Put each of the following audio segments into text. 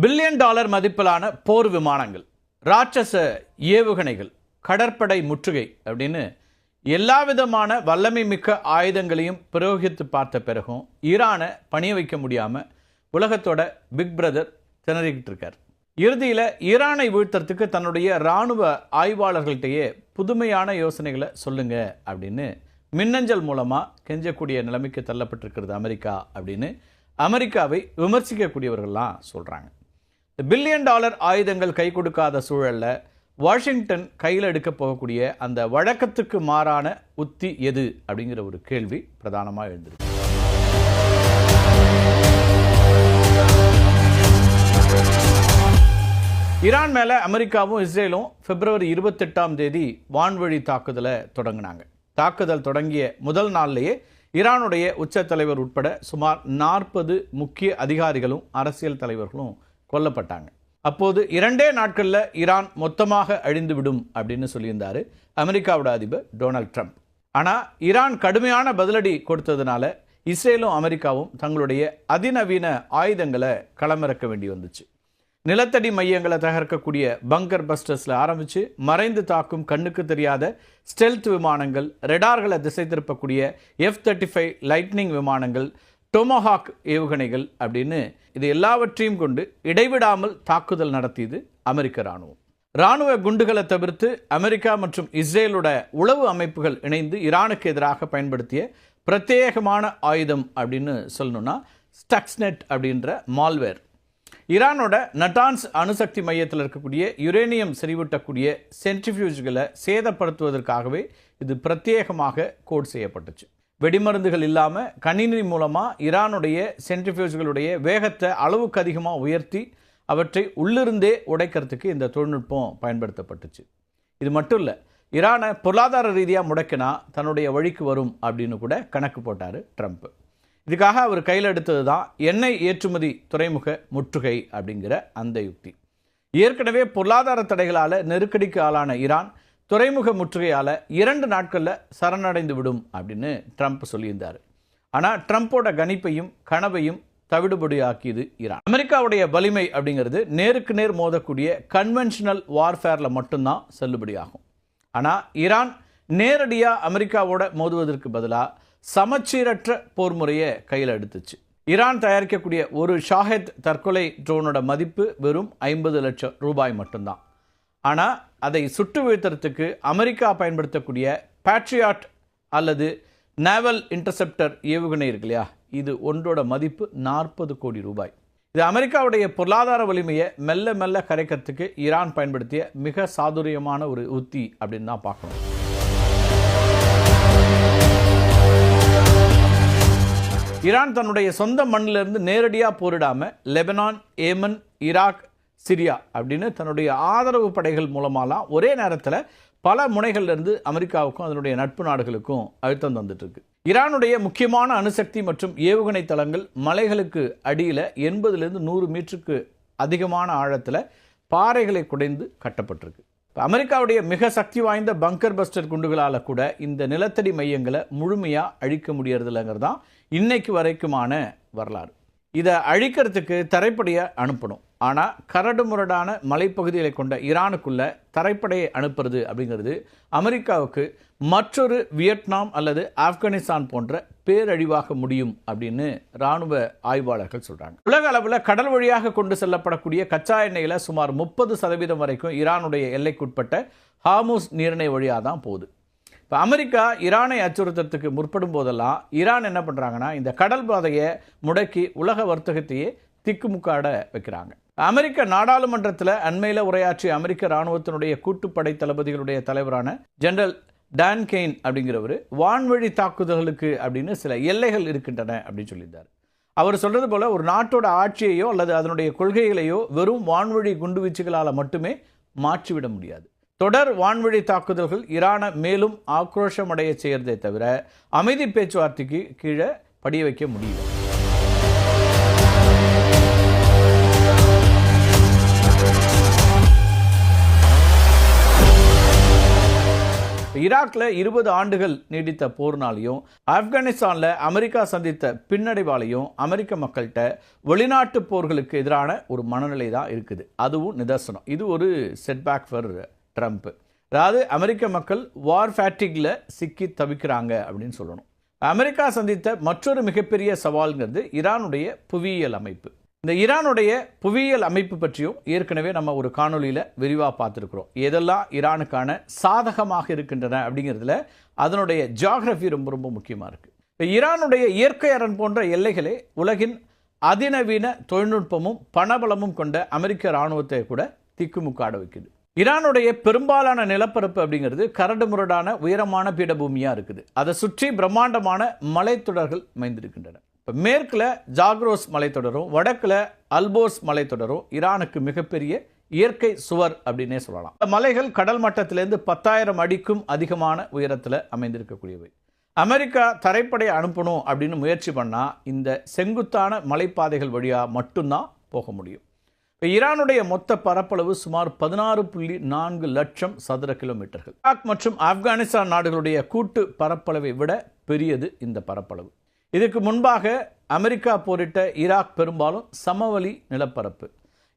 Billion dollar மதிப்பிலான போர் விமானங்கள், ராட்சச ஏவுகணைகள், கடற்படை முற்றுகை அப்படின்னு எல்லா விதமான வல்லமை மிக்க ஆயுதங்களையும் பிரயோகித்து பார்த்த பிறகும் ஈரானை பணிய வைக்க முடியாமல் உலகத்தோட பிக் பிரதர் திணறிக்கிட்டு இருக்கார். இறுதியில் ஈரானை வீழ்த்துறதுக்கு தன்னுடைய இராணுவ ஆய்வாளர்கள்ட்டையே புதுமையான யோசனைகளை சொல்லுங்க அப்படின்னு மின்னஞ்சல் மூலமாக கெஞ்சக்கூடிய நிலைமைக்கு தள்ளப்பட்டிருக்கிறது அமெரிக்கா அப்படின்னு அமெரிக்காவை விமர்சிக்கக்கூடியவர்கள்லாம் சொல்கிறாங்க. பில்லியன் டாலர் ஆயுதங்கள் கை கொடுக்காத சூழலில் வாஷிங்டன் கையில் எடுக்க போகக்கூடிய அந்த வழக்கத்துக்கு மாறான உத்தி எது அப்படிங்கிற ஒரு கேள்வி பிரதானமாக எழுந்திருக்கு. ஈரான் மேலே அமெரிக்காவும் இஸ்ரேலும் பிப்ரவரி 28 வான்வழி தாக்குதலை தொடங்கினாங்க. தாக்குதல் தொடங்கிய முதல் நாள்லேயே ஈரானுடைய உச்ச தலைவர் உட்பட சுமார் 40 முக்கிய அதிகாரிகளும் அரசியல் தலைவர்களும் கொல்லப்பட்டாங்க. அப்போது 2 நாட்களில் ஈரான் மொத்தமாக அழிந்துவிடும் அப்படின்னு சொல்லியிருந்தார் அமெரிக்காவோட அதிபர் டொனால்ட் ட்ரம்ப். ஆனால் ஈரான் கடுமையான பதிலடி கொடுத்ததுனால இஸ்ரேலும் அமெரிக்காவும் தங்களுடைய அதிநவீன ஆயுதங்களை களமிறக்க வேண்டி வந்துச்சு. நிலத்தடி மையங்களை தகர்க்கக்கூடிய பங்கர் பஸ்டர்ஸில் ஆரம்பித்து மறைந்து தாக்கும் கண்ணுக்கு தெரியாத ஸ்டெல்த் விமானங்கள், ரெடார்களை திசை திருப்பக்கூடிய F-35 லைட்னிங் விமானங்கள், டொமோஹாக் ஏவுகணைகள் அப்படின்னு இது எல்லாவற்றையும் கொண்டு இடைவிடாமல் தாக்குதல் நடத்தியது அமெரிக்க இராணுவம். இராணுவ குண்டுகளை தவிர்த்து அமெரிக்கா மற்றும் இஸ்ரேலோட உளவு அமைப்புகள் இணைந்து ஈரானுக்கு எதிராக பயன்படுத்திய பிரத்யேகமான ஆயுதம் அப்படின்னு சொல்லணும்னா ஸ்டக்ஸ்நெட் அப்படின்ற மால்வேர். ஈரானோட நட்டான்ஸ் அணுசக்தி மையத்தில் இருக்கக்கூடிய யுரேனியம் செறிவூட்டக்கூடிய சென்ட்ரிஃபியூஜ்களை சேதப்படுத்துவதற்காகவே இது பிரத்யேகமாக கோட் செய்யப்பட்டுச்சு. வெடிமருந்துகள் இல்லாமல் கணினி மூலமாக ஈரானுடைய சென்ட்ரிஃபியூஜ்களுடைய வேகத்தை அளவுக்கு அதிகமாக உயர்த்தி அவற்றை உள்ளிருந்தே உடைக்கிறதுக்கு இந்த தொழில்நுட்பம் பயன்படுத்தப்பட்டுச்சு. இது மட்டும் இல்லை, ஈரானை பொருளாதார ரீதியாக முடக்கினா தன்னுடைய வழிக்கு வரும் அப்படின்னு கூட கணக்கு போட்டார் ட்ரம்ப். இதுக்காக அவர் கையில் எடுத்தது தான் எண்ணெய் ஏற்றுமதி துறைமுக முற்றுகை அப்படிங்கிற அந்த யுக்தி. ஏற்கனவே பொருளாதார தடைகளால் நெருக்கடிக்கு ஆளான ஈரான் துறைமுக முற்றுகையால் 2 நாட்களில் சரணடைந்து விடும் அப்படின்னு ட்ரம்ப் சொல்லியிருந்தார். ஆனால் ட்ரம்ப்போட கணிப்பையும் கனவையும் தவிடுபடியாக்கியது ஈரான். அமெரிக்காவுடைய வலிமை அப்படிங்கிறது நேருக்கு நேர் மோதக்கூடிய கன்வென்ஷனல் வார்ஃபேரில் மட்டும்தான் செல்லுபடியாகும். ஆனால் ஈரான் நேரடியாக அமெரிக்காவோட மோதுவதற்கு பதிலாக சமச்சீரற்ற போர் முறையை கையில் எடுத்துச்சு. ஈரான் தயாரிக்கக்கூடிய ஒரு ஷாஹெத் தற்கொலை ட்ரோனோட மதிப்பு வெறும் 50 லட்சம் ரூபாய் மட்டும்தான். ஆனால் அதை சுட்டு வீழ்த்துறதுக்கு அமெரிக்கா பயன்படுத்தக்கூடிய பேட்ரியாட் அல்லது நேவல் இன்டர்செப்டர் ஏவுகணை இருக்கு இல்லையா, இது ஒன்றோட மதிப்பு 40 கோடி ரூபாய். இது அமெரிக்காவுடைய பொருளாதார வலிமையை மெல்ல மெல்ல கரைக்கிறதுக்கு ஈரான் பயன்படுத்திய மிக சாதுரியமான ஒரு உத்தி அப்படின்னு தான் பார்க்கணும். ஈரான் தன்னுடைய சொந்த மண்ணிலிருந்து நேரடியாக போரிடாமல் லெபனான், ஏமன், ஈராக், சிரியா அப்படின்னு தன்னுடைய ஆதரவு படைகள் மூலமாலாம் ஒரே நேரத்தில் பல முனைகள்லேருந்து அமெரிக்காவுக்கும் அதனுடைய நட்பு நாடுகளுக்கும் அழுத்தம் தந்துட்டு இருக்கு. ஈரானுடைய முக்கியமான அணுசக்தி மற்றும் ஏவுகணை தளங்கள் மலைகளுக்கு அடியில் 80 100 மீட்டருக்கு அதிகமான ஆழத்தில் பாறைகளை குடைந்து கட்டப்பட்டிருக்கு. அமெரிக்காவுடைய மிக சக்தி வாய்ந்த பங்கர் பஸ்டர் குண்டுகளால் கூட இந்த நிலத்தடி மையங்களை முழுமையாக அழிக்க முடியறதில்லைங்கிறது தான் இன்னைக்கு வரைக்குமான வரலாறு. இதை அழிக்கிறதுக்கு தரைப்படையை அனுப்பணும். ஆனால் கரடு முரடான மலைப்பகுதிகளை கொண்ட ஈரானுக்குள்ள தரைப்படையை அனுப்புறது அப்படிங்கிறது அமெரிக்காவுக்கு மற்றொரு வியட்நாம் அல்லது ஆப்கானிஸ்தான் போன்ற பேரழிவாக முடியும் அப்படின்னு இராணுவ ஆய்வாளர்கள் சொல்கிறாங்க. உலக அளவில் கடல் வழியாக கொண்டு செல்லப்படக்கூடிய கச்சா எண்ணெயில் சுமார் 30% வரைக்கும் ஈரானுடைய எல்லைக்குட்பட்ட ஹார்முஸ் நீரிணை வழியாக தான் போகுது. இப்போ அமெரிக்கா ஈரானை அச்சுறுத்தத்துக்கு முற்படும் போதெல்லாம் ஈரான் என்ன பண்ணுறாங்கன்னா இந்த கடல் பாதையை முடக்கி உலக வர்த்தகத்தையே திக்குமுக்காட வைக்கிறாங்க. அமெரிக்க நாடாளுமன்றத்தில் அண்மையில் உரையாற்றிய அமெரிக்க இராணுவத்தினுடைய கூட்டுப்படை தளபதிகளுடைய தலைவரான ஜெனரல் டான் கெயின் அப்படிங்கிறவர் வான்வழி தாக்குதல்களுக்கு அப்படின்னு சில எல்லைகள் இருக்கின்றன அப்படின்னு சொல்லியிருந்தார். அவர் சொல்கிறது போல் ஒரு நாட்டோட ஆட்சியையோ அல்லது அதனுடைய கொள்கைகளையோ வெறும் வான்வழி குண்டுவீச்சுகளால் மட்டுமே மாற்றிவிட முடியாது. தொடர் வான்வழி தாக்குதல்கள் ஈரானை மேலும் ஆக்ரோஷமடைய செய்யறதை தவிர அமைதி பேச்சுவார்த்தைக்கு கீழே படிய வைக்க முடியல. ஈராக்ல 20 ஆண்டுகள் நீடித்த போர்னாலையும் ஆப்கானிஸ்தான்ல அமெரிக்கா சந்தித்த பின்னடைவாலையும் அமெரிக்க மக்கள்கிட்ட வெளிநாட்டு போர்களுக்கு எதிரான ஒரு மனநிலை தான் இருக்குது. அதுவும் நிதர்சனம். இது ஒரு செட்பேக் ஃபார் ட்ரம்ப். அதாவது அமெரிக்க மக்கள் வார் ஃபேட்டிக்ல சிக்கி தவிக்கிறாங்க அப்படின்னு சொல்லணும். அமெரிக்கா சந்தித்த மற்றொரு மிகப்பெரிய சவால்ங்கிறது ஈரானுடைய புவியியல் அமைப்பு. இந்த ஈரானுடைய புவியியல் அமைப்பு பற்றியும் ஏற்கனவே நம்ம ஒரு காணொலியில் விரிவாக பார்த்துருக்குறோம். எதெல்லாம் ஈரானுக்கான சாதகமாக இருக்கின்றன அப்படிங்கிறதுல அதனுடைய ஜியாகிரபி ரொம்ப ரொம்ப முக்கியமாக இருக்குது. இப்போ ஈரானுடைய இயற்கை அரண் போன்ற எல்லைகளே உலகின் அதிநவீன தொழில்நுட்பமும் பணபலமும் கொண்ட அமெரிக்க இராணுவத்தை கூட திக்குமுக்காட வைக்குது. ஈரானுடைய பெரும்பாலான நிலப்பரப்பு அப்படிங்கிறது கரடு முரடான உயரமான பீடபூமியாக இருக்குது. அதை சுற்றி பிரம்மாண்டமான மலைத்தொடர்கள் அமைந்திருக்கின்றன. இப்போ மேற்கில் ஜாக்ரோஸ் மலைத்தொடரும் வடக்கில் அல்போர்ஸ் மலைத்தொடரும் ஈரானுக்கு மிகப்பெரிய இயற்கை சுவர் அப்படின்னே சொல்லலாம். இந்த மலைகள் கடல் மட்டத்திலேருந்து 10,000 அடிக்கும் அதிகமான உயரத்தில் அமைந்திருக்கக்கூடியவை. அமெரிக்கா தரைப்படை அனுப்பணும் அப்படின்னு முயற்சி பண்ணால் இந்த செங்குத்தான மலைப்பாதைகள் வழியாக மட்டும்தான் போக முடியும். இப்போ ஈரானுடைய மொத்த பரப்பளவு சுமார் 16.4 லட்சம் சதுர கிலோமீட்டர்கள். ஈராக் மற்றும் ஆப்கானிஸ்தான் நாடுகளுடைய கூட்டு பரப்பளவை விட பெரியது இந்த பரப்பளவு. இதுக்கு முன்பாக அமெரிக்கா போரிட்ட ஈராக் பெரும்பாலும் சமவெளி நிலப்பரப்பு.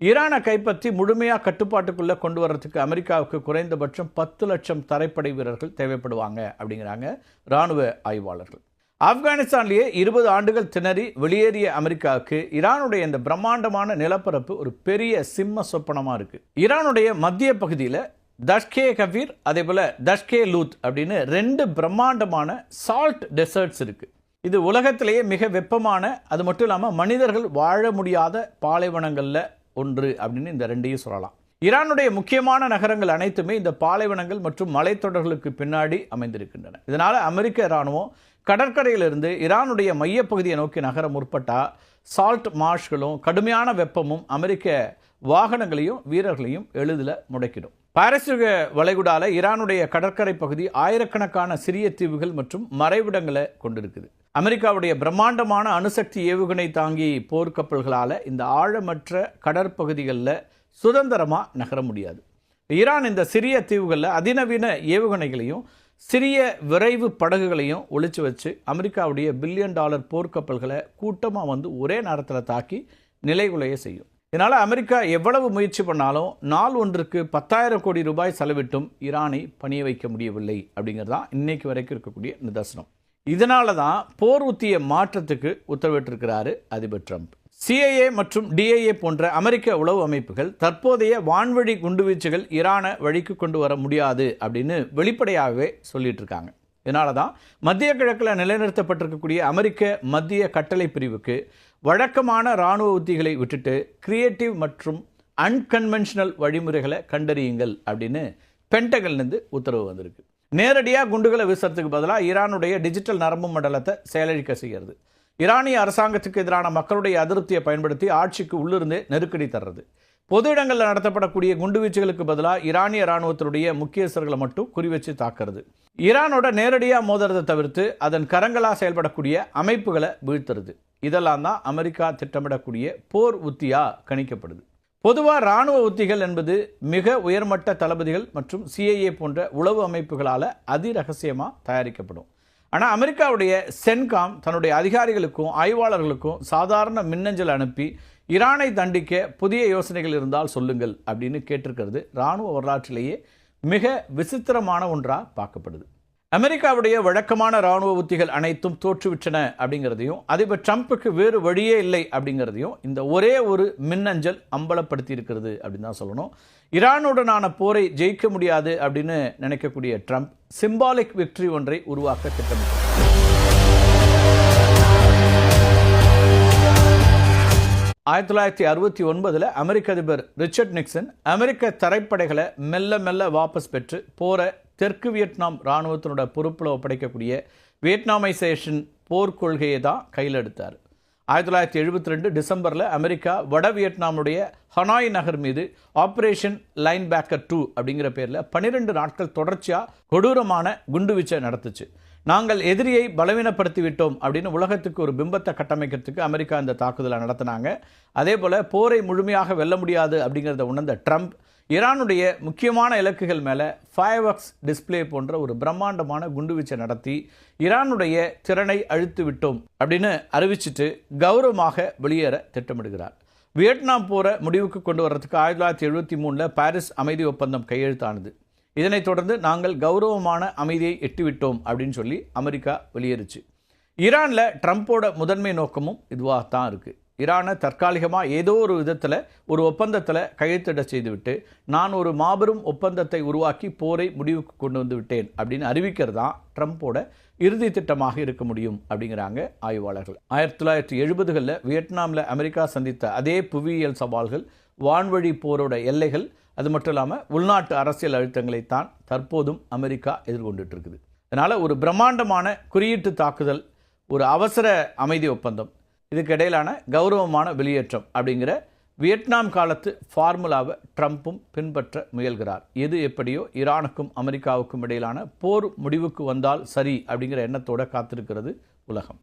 ஈரானை கைப்பற்றி முழுமையாக கட்டுப்பாட்டுக்குள்ளே கொண்டு வர்றதுக்கு அமெரிக்காவுக்கு குறைந்தபட்சம் 10 லட்சம் தரைப்படை வீரர்கள் தேவைப்படுவாங்க அப்படிங்கிறாங்க இராணுவ ஆய்வாளர்கள். ஆப்கானிஸ்தான்லேயே 20 ஆண்டுகள் திணறி வெளியேறிய அமெரிக்காவுக்கு ஈரானுடைய இந்த பிரம்மாண்டமான நிலப்பரப்பு ஒரு பெரிய சிம்ம சொப்பனமாக இருக்குது. ஈரானுடைய மத்திய பகுதியில் தஷ்கே கபீர் அதே போல் தஷ்கே லூத் அப்படின்னு 2 பிரம்மாண்டமான சால்ட் டெசர்ட்ஸ் இருக்குது. இது உலகத்திலேயே மிக வெப்பமான, அது மட்டும் இல்லாமல் மனிதர்கள் வாழ முடியாத பாலைவனங்களில் ஒன்று அப்படின்னு இந்த 2ஐயும் சொல்லலாம். ஈரானுடைய முக்கியமான நகரங்கள் அனைத்துமே இந்த பாலைவனங்கள் மற்றும் மலைத்தொடர்களுக்கு பின்னாடி அமைந்திருக்கின்றன. இதனால் அமெரிக்க இராணுவம் கடற்கரையிலிருந்து ஈரானுடைய மையப்பகுதியை நோக்கி நகர முற்பட்டால் சால்ட் மார்ஷ்களும் கடுமையான வெப்பமும் அமெரிக்க வாகனங்களையும் வீரர்களையும் எளிதில் முடக்கிடும். பாரசீக வளைகுடால ஈரானுடைய கடற்கரை பகுதி ஆயிரக்கணக்கான சிறிய தீவுகள் மற்றும் மறைவிடங்களை கொண்டிருக்குது. அமெரிக்காவுடைய பிரம்மாண்டமான அணுசக்தி ஏவுகணை தாங்கி போர்க்கப்பல்களால் இந்த ஆழமற்ற கடற்பகுதிகளில் சுதந்திரமாக நகர முடியாது. ஈரான் இந்த சிறிய தீவுகளில் அதிநவீன ஏவுகணைகளையும் சிறிய விரைவு படகுகளையும் ஒளிச்சு வச்சு அமெரிக்காவுடைய $1 பில்லியன் போர்க்கப்பல்களை கூட்டமாக வந்து ஒரே நேரத்தில் தாக்கி நிலைகுலைய செய்யும். இதனால் அமெரிக்கா எவ்வளவு முயற்சி பண்ணாலும் நாள் ஒன்றுக்கு 10,000 கோடி ரூபாய் செலவிட்டும் ஈரானை பணிய வைக்க முடியவில்லை அப்படிங்கிறது தான் இன்னைக்கு வரைக்கும் இருக்கக்கூடிய நிதர்சனம். இதனால தான் போர் உத்திய மாற்றத்துக்கு உத்தரவிட்டிருக்கிறாரு அதிபர் ட்ரம்ப். CIA மற்றும் DIA போன்ற அமெரிக்க உளவு அமைப்புகள் தற்போதைய வான்வழி குண்டுவீச்சுகள் ஈரானை வழிக்கு கொண்டு வர முடியாது அப்படின்னு வெளிப்படையாகவே சொல்லிட்டு இருக்காங்க. இதனால தான் மத்திய கிழக்கில் நிலைநிறுத்தப்பட்டிருக்கக்கூடிய அமெரிக்க மத்திய கட்டளை பிரிவுக்கு வழக்கமான இராணுவ உத்திகளை விட்டுட்டு கிரியேட்டிவ் மற்றும் அன்கன்வென்ஷனல் வழிமுறைகளை கண்டறியுங்கள் அப்படின்னு பென்டகன்லேருந்து உத்தரவு வந்திருக்கு. நேரடியாக குண்டுகளை வீசுறதுக்கு பதிலாக ஈரானுடைய டிஜிட்டல் நரம்பு மண்டலத்தை செயலிழக்க செய்கிறது. ஈரானிய அரசாங்கத்துக்கு எதிரான மக்களுடைய அதிருப்தியை பயன்படுத்தி ஆட்சிக்கு உள்ளிருந்தே நெருக்கடி தர்றது. பொது இடங்களில் நடத்தப்படக்கூடிய குண்டுவீச்சுகளுக்கு பதிலாக ஈரானிய இராணுவத்தினுடைய முக்கியஸ்தர்களை மட்டும் குறிவச்சு தாக்குறது. ஈரானோட நேரடியாக மோதுறதை தவிர்த்து அதன் கரங்களாக செயல்படக்கூடிய அமைப்புகளை வீழ்த்துறது. இதெல்லாம் தான் அமெரிக்கா திட்டமிடக்கூடிய போர் உத்தியாக கணிக்கப்படுது. பொதுவாக இராணுவ உத்திகள் என்பது மிக உயர்மட்ட தளபதிகள் மற்றும் CIA போன்ற உளவு அமைப்புகளால் அதிரகசியமாக தயாரிக்கப்படும். ஆனால் அமெரிக்காவுடைய சென்காம் தன்னுடைய அதிகாரிகளுக்கும் ஆய்வாளர்களுக்கும் சாதாரண மின்னஞ்சல் அனுப்பி ஈரானை தண்டிக்க புதிய யோசனைகள் இருந்தால் சொல்லுங்கள் அப்படின்னு கேட்டிருக்கிறது இராணுவ வரலாற்றிலேயே மிக விசித்திரமான ஒன்றாக பார்க்கப்படுது. அமெரிக்காவுடைய வழக்கமான இராணுவ உத்திகள் அனைத்தும் தோற்றுவிட்டன அப்படிங்கிறதையும் அதிபர் ட்ரம்புக்கு வேறு வழியே இல்லை அப்படிங்கிறதையும் இந்த ஒரே ஒரு மின்னஞ்சல் அம்பலப்படுத்தி இருக்கிறது அப்படின்னு தான் சொல்லணும். ஈரானுடனான போரை ஜெயிக்க முடியாது அப்படின்னு நினைக்கக்கூடிய ட்ரம்ப் சிம்பாலிக் விக்டரி ஒன்றை உருவாக்க திட்டமிட்டார். 1969 அமெரிக்க அதிபர் ரிச்சர்ட் நிக்சன் அமெரிக்க தரைப்படைகளை மெல்ல மெல்ல வாபஸ் பெற்று போரை தெற்கு வியட்நாம் இராணுவத்தினோட பொறுப்பில் ஒப்படைக்கக்கூடிய வியட்நாமைசேஷன் போர் கொள்கையை தான் கையில் எடுத்தார். 1972 டிசம்பரில் அமெரிக்கா வட வியட்நாமுடைய ஹனாய் நகர் மீது ஆப்ரேஷன் லைன் பேக்கர் 2 அப்படிங்கிற பேரில் 12 நாட்கள் தொடர்ச்சியாக கொடூரமான குண்டுவீச்சை நடத்துச்சு. நாங்கள் எதிரியை பலவீனப்படுத்தி விட்டோம் அப்படின்னு உலகத்துக்கு ஒரு பிம்பத்தை கட்டமைக்கிறதுக்கு அமெரிக்கா இந்த தாக்குதலை நடத்தினாங்க. அதே போல் போரை முழுமையாக வெல்ல முடியாது அப்படிங்கிறத உணர்ந்த ட்ரம்ப் ஈரானுடைய முக்கியமான இலக்குகள் மேலே ஃபயர்வர்க்ஸ் டிஸ்பிளே போன்ற ஒரு பிரம்மாண்டமான குண்டுவீச்சை நடத்தி ஈரானுடைய திறனை அழித்து விட்டோம் அப்படின்னு அறிவிச்சிட்டு கௌரவமாக வெளியேற திட்டமிடுகிறார். வியட்நாம் போரை முடிவுக்கு கொண்டு வர்றதுக்கு 1973 பாரிஸ் அமைதி ஒப்பந்தம் கையெழுத்தானது. இதனைத் தொடர்ந்து நாங்கள் கௌரவமான அமைதியை எட்டிவிட்டோம் அப்படின்னு சொல்லி அமெரிக்கா வெளியேறுச்சு. ஈரானில் ட்ரம்ப்போட முதன்மை நோக்கமும் இதுவாகத்தான் இருக்குது. ஈரானை தற்காலிகமாக ஏதோ ஒரு விதத்தில் ஒரு ஒப்பந்தத்தில் கையெழுத்திட செய்துவிட்டு நான் ஒரு மாபெரும் ஒப்பந்தத்தை உருவாக்கி போரை முடிவுக்கு கொண்டு வந்து விட்டேன் அப்படின்னு அறிவிக்கிறது தான் ட்ரம்ப்போட இறுதி திட்டமாக இருக்க முடியும் அப்படிங்கிறாங்க ஆய்வாளர்கள். 1970களில் வியட்நாமில் அமெரிக்கா சந்தித்த அதே புவியியல் சவால்கள், வான்வழி போரோட எல்லைகள், அது மட்டும் இல்லாமல் உள்நாட்டு அரசியல் அழுத்தங்களைத்தான் தற்போதும் அமெரிக்கா எதிர்கொண்டுட்டு இருக்குது. அதனால் ஒரு பிரம்மாண்டமான குறியீட்டு தாக்குதல், ஒரு அவசர அமைதி ஒப்பந்தம், இதுக்கு இடையிலான கௌரவமான வெளியேற்றம் அப்படிங்கிற வியட்நாம் காலத்து ஃபார்முலாவை ட்ரம்ப்பும் பின்பற்ற முயல்கிறார். எது எப்படியோ ஈரானுக்கும் அமெரிக்காவுக்கும் இடையிலான போர் முடிவுக்கு வந்தால் சரி அப்படிங்கிற எண்ணத்தோடு காத்திருக்கிறது உலகம்.